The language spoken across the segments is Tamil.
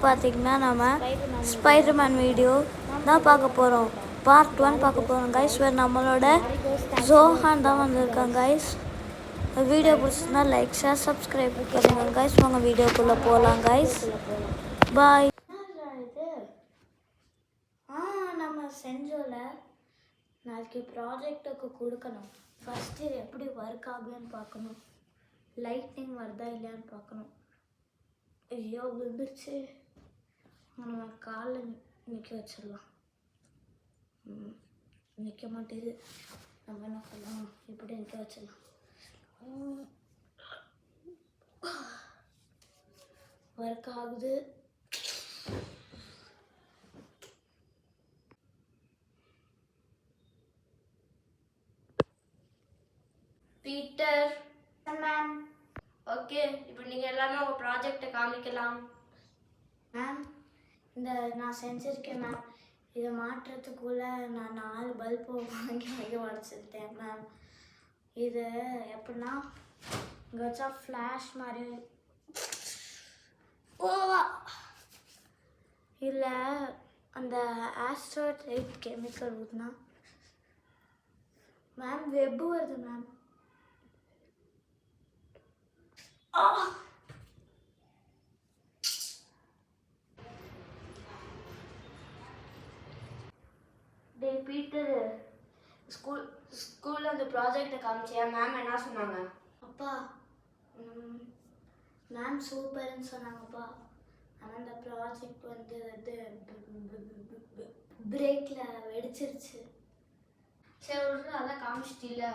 பார்த்தீங்கன்னா நம்ம ஸ்பைடர்மேன் வீடியோ தான் பார்க்க போகிறோம். பார்ட் 1 பார்க்க போகிறோம் கைஸ். வேறு நம்மளோட ஜோஹான் தான் வந்திருக்காங்க கைஸ். வீடியோ பிடிச்சிருந்தா லைக் ஷேர் சப்ஸ்கிரைப் பண்ணுங்க கைஸ். வாங்க வீடியோக்குள்ளே போகலாம் கைஸ். பாய். நம்ம செஞ்சோல நாளைக்கு ப்ராஜெக்டுக்கு கொடுக்கணும். ஃபஸ்ட்டு எப்படி ஒர்க் ஆகுதுன்னு பார்க்கணும். லைட்டிங் வருதா இல்லையான்னு பார்க்கணும். ஐயோ விழுந்துருச்சு. நம்ம காலில் நிற்க வச்சிடலாம். நிற்க மாட்டேது. நம்ம என்ன பண்ணலாம், இப்படி நிற்க வச்சிடலாம். ஒர்க் ஆகுது. பீட்டர் மேம், ஓகே, இப்போ நீங்கள் எல்லாமே உங்கள் ப்ராஜெக்டை காமிக்கலாம். மேம், இந்த நான் செஞ்சுருக்கேன் மேம். இதை மாற்றுறதுக்குள்ளே நான் 4 பல்பு வாங்கி உடச்சிருக்கேன் மேம். இது எப்படின்னா இங்கே வச்சா ஃப்ளாஷ் மாதிரி ஓவா இல்லை அந்த ஆஸ்ட்ரோடைட் கெமிக்கல் ஊற்றினா மேம் வெப்பு வருது மேம். டே பீட்டர், ஸ்கூலில் அந்த ப்ராஜெக்டை காமிச்சியா? மேம் என்ன சொன்னாங்க? அப்பா, மேம் சூப்பர்னு சொன்னாங்கப்பா. ஆனால் அந்த ப்ராஜெக்ட் வந்து பிரேக்கில் வெடிச்சிருச்சு. சரி, ஒரு அதான் காமிச்சிட்டில்ல.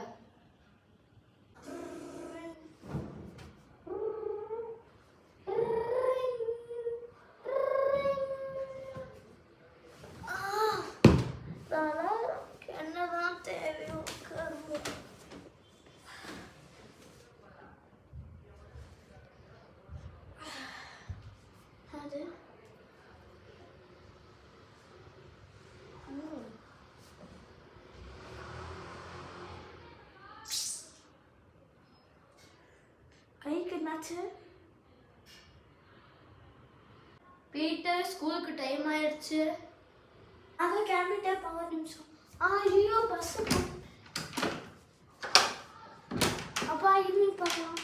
என்னதான் தேவையோ அது கைக்கு என்னாச்சு? பீட்டர், ஸ்கூலுக்கு டைம் ஆயிடுச்சு. அதான் கிளம்பிட்டே 1 நிமிஷம். ஐயோ பஸ். அப்பா ஈவினிங் பார்க்கலாம்.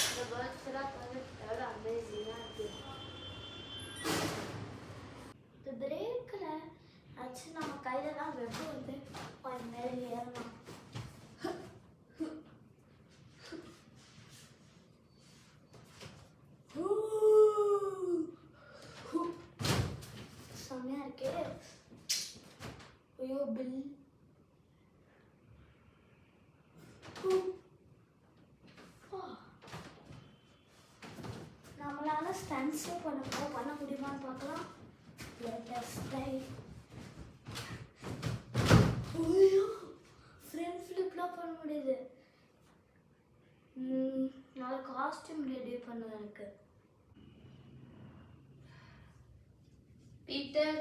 இந்த பேர்ட்ஸ் எல்லாம் எவ்வளோ அமேசிங்காக இருக்கு. இந்த பிரேக்கில் ஆச்சு நம்ம கையில் தான் வெப்பு வந்து கொஞ்சம் மேலே ஏறலாம். செம்மையாக இருக்கே. ஐயோ பில். நம்மளால ஸ்டன்ஸே பண்ண முடியுமான்னு பார்க்கலாம். ஐயோ ஃப்ரண்ட் ஃப்ளிப்லாம் பண்ண முடியுது. நான் காஸ்டியூம் ரெடி பண்ணது எனக்கு. பீட்டர்,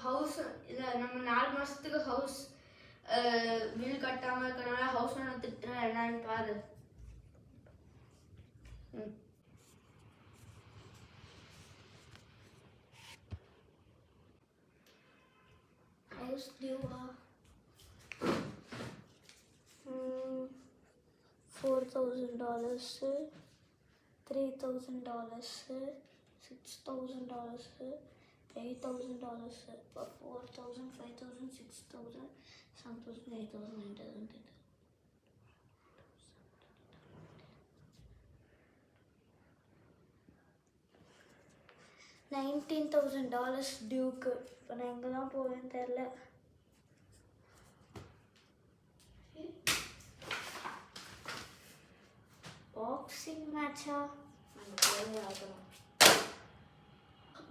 ஹவுஸ் இதை நம்ம 4 மாதத்துக்கு ஹவுஸ் பில் கட்டாமல் இருக்கனால ஹவுஸ் ஓனர் திட்டுற என்னன்னு பாரு. ஹவுஸ் டியூவா $4,000, $3,000, $6,000, $8,000, $4,000, $5,000, $6,000, $7,000, $8,000, $9,000. $19,000 டியூக்கு. இப்போ நான் எங்கே தான் போவேன்னு தெரில. பாக்ஸிங் மேட்சா? நம்ம போய் ஆகணும்.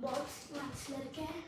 பாக்ஸிங் மேட்ச்சில் இருக்கேன்.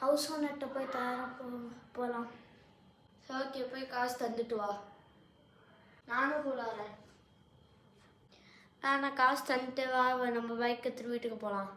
ஹவுஸ் ஓனர்கிட்ட போய் போகலாம். ஓகே, போய் காசு தந்துட்டு வா. நானும் கூட வரேன். நான் காசு தந்துட்டு வா, நம்ம பைக் எடுத்துட்டு வீட்டுக்கு போகலாம்.